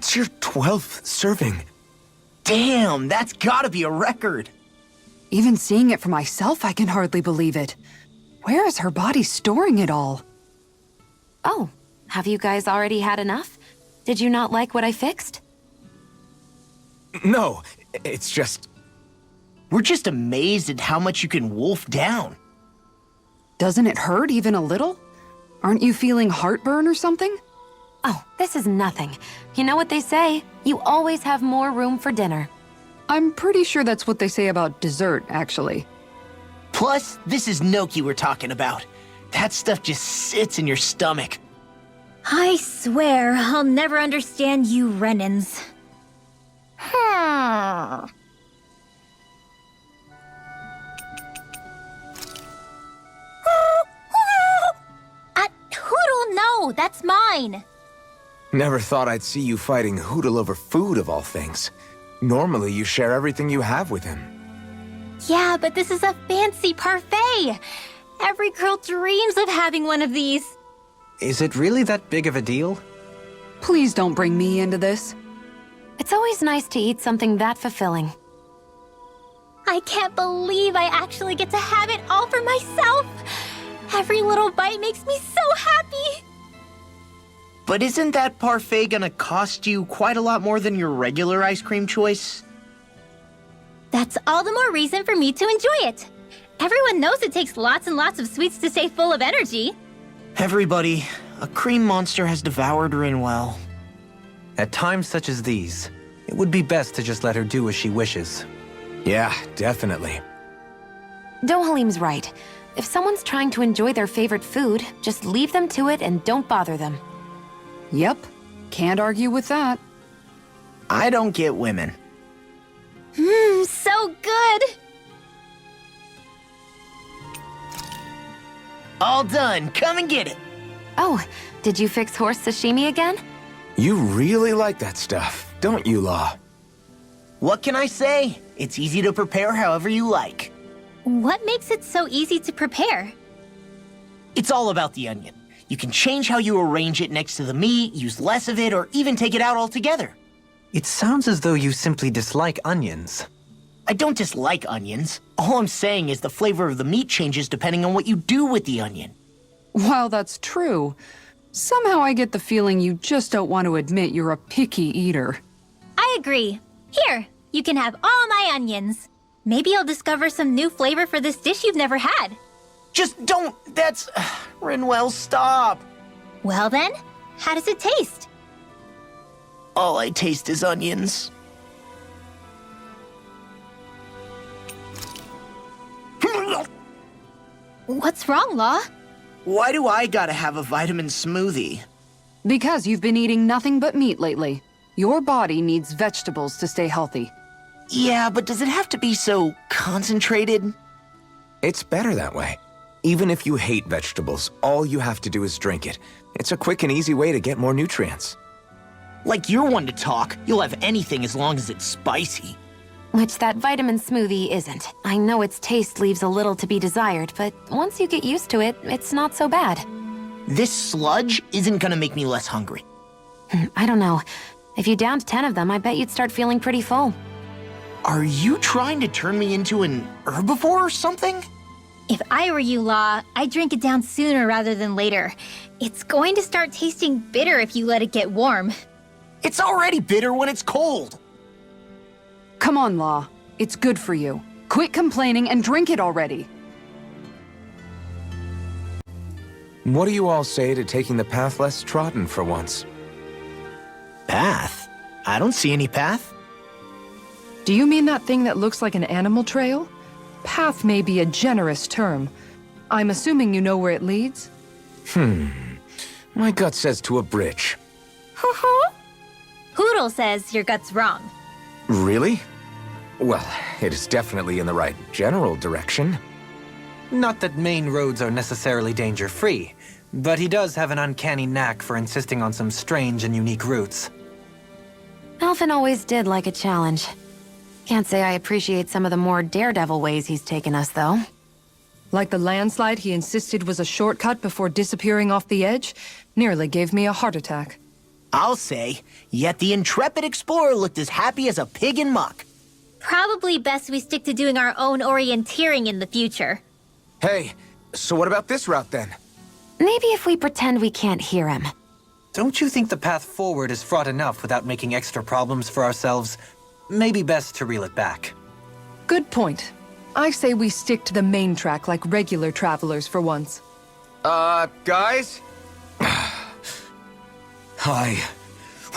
That's your 12th serving. Damn, that's gotta be a record. Even seeing it for myself, I can hardly believe it. Where is her body storing it all? Oh, have you guys already had enough? Did you not like what I fixed? No, it's just... We're just amazed at how much you can wolf down. Doesn't it hurt even a little? Aren't you feeling heartburn or something? Oh, this is nothing. You know what they say, you always have more room for dinner. I'm pretty sure that's what they say about dessert, actually. Plus, this is gnocchi we're talking about. That stuff just sits in your stomach. I swear I'll never understand you Renans. Hoodle, no, that's mine. Never thought I'd see you fighting Hootle over food of all things. Normally, you share everything you have with him. Yeah, but this is a fancy parfait. Every girl dreams of having one of these. Is it really that big of a deal? Please don't bring me into this. It's always nice to eat something that fulfilling. I can't believe I actually get to have it all for myself. Every little bite makes me so happy. But isn't that parfait gonna cost you quite a lot more than your regular ice cream choice? That's all the more reason for me to enjoy it. Everyone knows it takes lots and lots of sweets to stay full of energy. Everybody, a cream monster has devoured Rinwell. At times such as these, it would be best to just let her do as she wishes. Yeah, definitely. Dohalim's right. If someone's trying to enjoy their favorite food, just leave them to it and don't bother them. Yep, can't argue with that. I don't get women. So good. All done, come and get it. Oh, did you fix horse sashimi again? You really like that stuff, don't you, Law? What can I say? It's easy to prepare however you like. What makes it so easy to prepare? It's all about the onion. You can change how you arrange it next to the meat, use less of it, or even take it out altogether. It sounds as though you simply dislike onions. I don't dislike onions. All I'm saying is the flavor of the meat changes depending on what you do with the onion. While that's true, somehow I get the feeling you just don't want to admit you're a picky eater. I agree. Here, you can have all my onions. Maybe you'll discover some new flavor for this dish you've never had. Just don't, that's... Rinwell, stop. Well then, how does it taste? All I taste is onions. What's wrong, Law? Why do I gotta have a vitamin smoothie? Because you've been eating nothing but meat lately. Your body needs vegetables to stay healthy. Yeah, but does it have to be so concentrated? It's better that way. Even if you hate vegetables, all you have to do is drink it. It's a quick and easy way to get more nutrients. Like you're one to talk. You'll have anything as long as it's spicy. Which that vitamin smoothie isn't. I know its taste leaves a little to be desired, but once you get used to it, it's not so bad. This sludge isn't gonna make me less hungry. I don't know. If you downed 10 of them, I bet you'd start feeling pretty full. Are you trying to turn me into an herbivore or something? If I were you, Law, I'd drink it down sooner rather than later. It's going to start tasting bitter if you let it get warm. It's already bitter when it's cold. Come on, Law. It's good for you. Quit complaining and drink it already. What do you all say to taking the path less trodden for once? Path? I don't see any path. Do you mean that thing that looks like an animal trail? Path may be a generous term. I'm assuming you know where it leads? My gut says to a bridge. Hoodle says your gut's wrong. Really? Well, it is definitely in the right general direction. Not that main roads are necessarily danger-free, but he does have an uncanny knack for insisting on some strange and unique routes. Alvin always did like a challenge. Can't say I appreciate some of the more daredevil ways he's taken us, though. Like the landslide he insisted was a shortcut before disappearing off the edge? Nearly gave me a heart attack. I'll say, yet the intrepid explorer looked as happy as a pig in muck. Probably best we stick to doing our own orienteering in the future. Hey, so what about this route then? Maybe if we pretend we can't hear him. Don't you think the path forward is fraught enough without making extra problems for ourselves? Maybe best to reel it back. Good point. I say we stick to the main track like regular travelers for once. Guys? I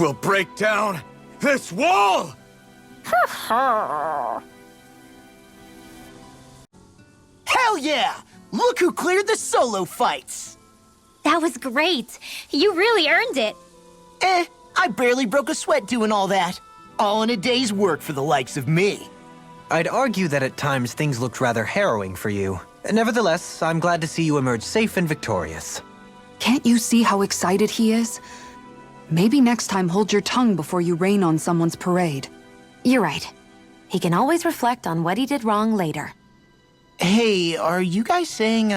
will break down this wall! Hell yeah! Look who cleared the solo fights! That was great. You really earned it. I barely broke a sweat doing all that. All in a day's work for the likes of me. I'd argue that at times things looked rather harrowing for you. Nevertheless, I'm glad to see you emerge safe and victorious. Can't you see how excited he is? Maybe next time hold your tongue before you rain on someone's parade. You're right. He can always reflect on what he did wrong later. Hey, are you guys saying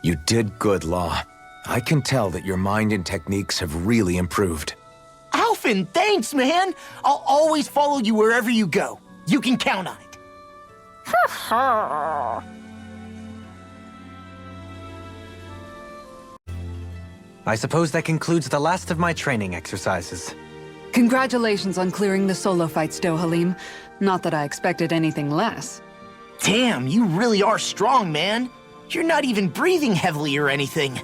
You did good, Law. I can tell that your mind and techniques have really improved. Alphen, thanks, man! I'll always follow you wherever you go. You can count on it. I suppose that concludes the last of my training exercises. Congratulations on clearing the solo fights, Dohalim. Not that I expected anything less. Damn, you really are strong, man. You're not even breathing heavily or anything.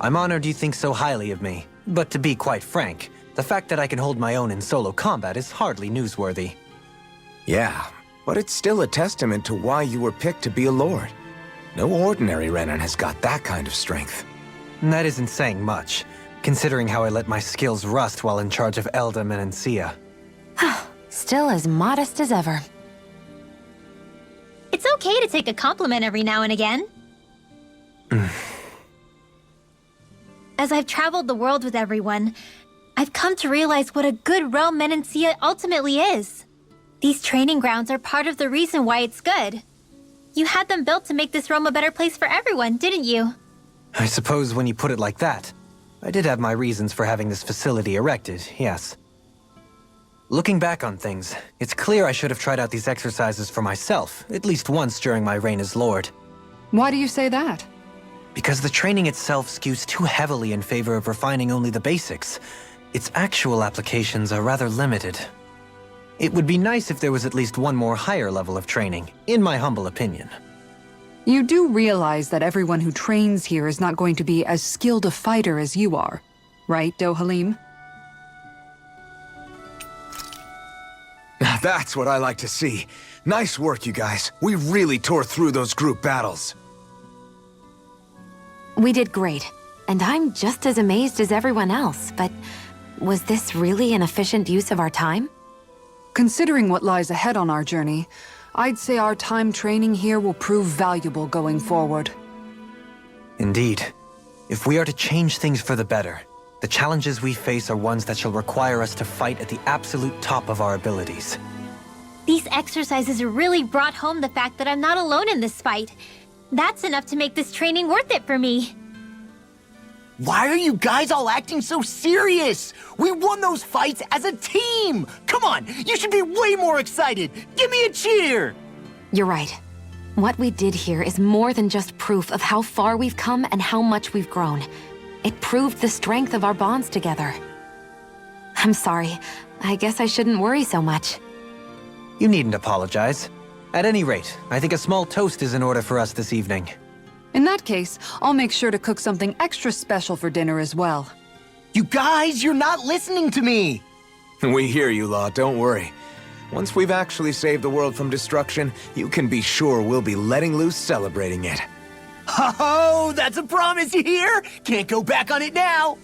I'm honored you think so highly of me. But to be quite frank, the fact that I can hold my own in solo combat is hardly newsworthy. Yeah, but it's still a testament to why you were picked to be a lord. No ordinary Renan has got that kind of strength. That isn't saying much, considering how I let my skills rust while in charge of Elda Menancia. Still as modest as ever. It's okay to take a compliment every now and again. As I've traveled the world with everyone, I've come to realize what a good realm Menancia ultimately is. These training grounds are part of the reason why it's good. You had them built to make this realm a better place for everyone, didn't you? I suppose when you put it like that, I did have my reasons for having this facility erected, yes. Looking back on things, it's clear I should have tried out these exercises for myself, at least once during my reign as Lord. Why do you say that? Because the training itself skews too heavily in favor of refining only the basics. Its actual applications are rather limited. It would be nice if there was at least one more higher level of training, in my humble opinion. You do realize that everyone who trains here is not going to be as skilled a fighter as you are, right, Dohalim? That's what I like to see. Nice work, you guys. We really tore through those group battles. We did great, and I'm just as amazed as everyone else, but was this really an efficient use of our time? Considering what lies ahead on our journey, I'd say our time training here will prove valuable going forward. Indeed. If we are to change things for the better, the challenges we face are ones that shall require us to fight at the absolute top of our abilities. These exercises really brought home the fact that I'm not alone in this fight. That's enough to make this training worth it for me. Why are you guys all acting so serious? We won those fights as a team! Come on, you should be way more excited! Give me a cheer! You're right. What we did here is more than just proof of how far we've come and how much we've grown. It proved the strength of our bonds together. I'm sorry. I guess I shouldn't worry so much. You needn't apologize. At any rate, I think a small toast is in order for us this evening. In that case, I'll make sure to cook something extra special for dinner as well. You guys, you're not listening to me! We hear you, Law, don't worry. Once we've actually saved the world from destruction, you can be sure we'll be letting loose celebrating it. Oh, that's a promise, you hear? Can't go back on it now!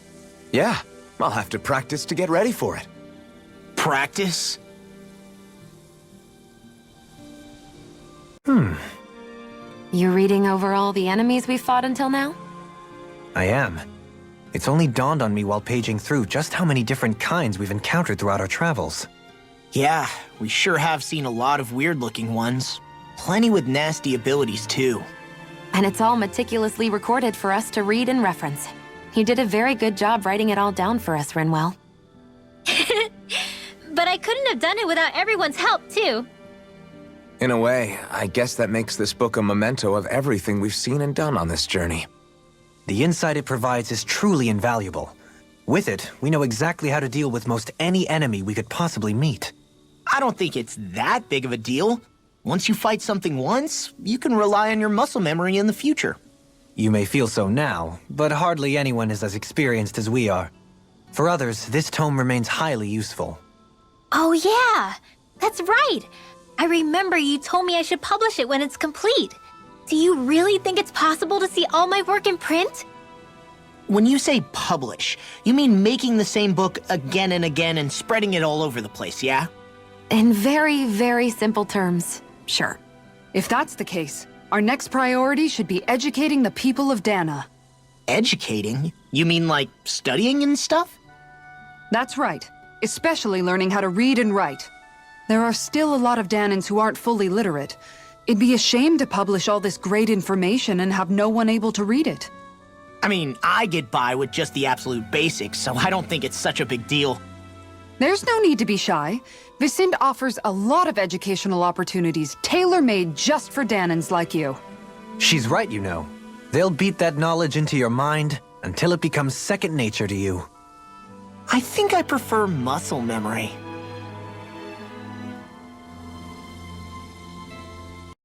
Yeah, I'll have to practice to get ready for it. Practice? You reading over all the enemies we fought until now? I am. It's only dawned on me while paging through just how many different kinds we've encountered throughout our travels. Yeah, we sure have seen a lot of weird-looking ones. Plenty with nasty abilities, too. And it's all meticulously recorded for us to read and reference. You did a very good job writing it all down for us, Rinwell. But I couldn't have done it without everyone's help, too. In a way, I guess that makes this book a memento of everything we've seen and done on this journey. The insight it provides is truly invaluable. With it, we know exactly how to deal with most any enemy we could possibly meet. I don't think it's that big of a deal. Once you fight something once, you can rely on your muscle memory in the future. You may feel so now, but hardly anyone is as experienced as we are. For others, this tome remains highly useful. Oh yeah, that's right. I remember you told me I should publish it when it's complete. Do you really think it's possible to see all my work in print? When you say publish, you mean making the same book again and again and spreading it all over the place, yeah? In very, very simple terms, sure. If that's the case, our next priority should be educating the people of Dana. Educating? You mean like studying and stuff? That's right, especially learning how to read and write. There are still a lot of Danans who aren't fully literate. It'd be a shame to publish all this great information and have no one able to read it. I mean, I get by with just the absolute basics, so I don't think it's such a big deal. There's no need to be shy. Vicinde offers a lot of educational opportunities tailor-made just for Danans like you. She's right, you know. They'll beat that knowledge into your mind until it becomes second nature to you. I think I prefer muscle memory.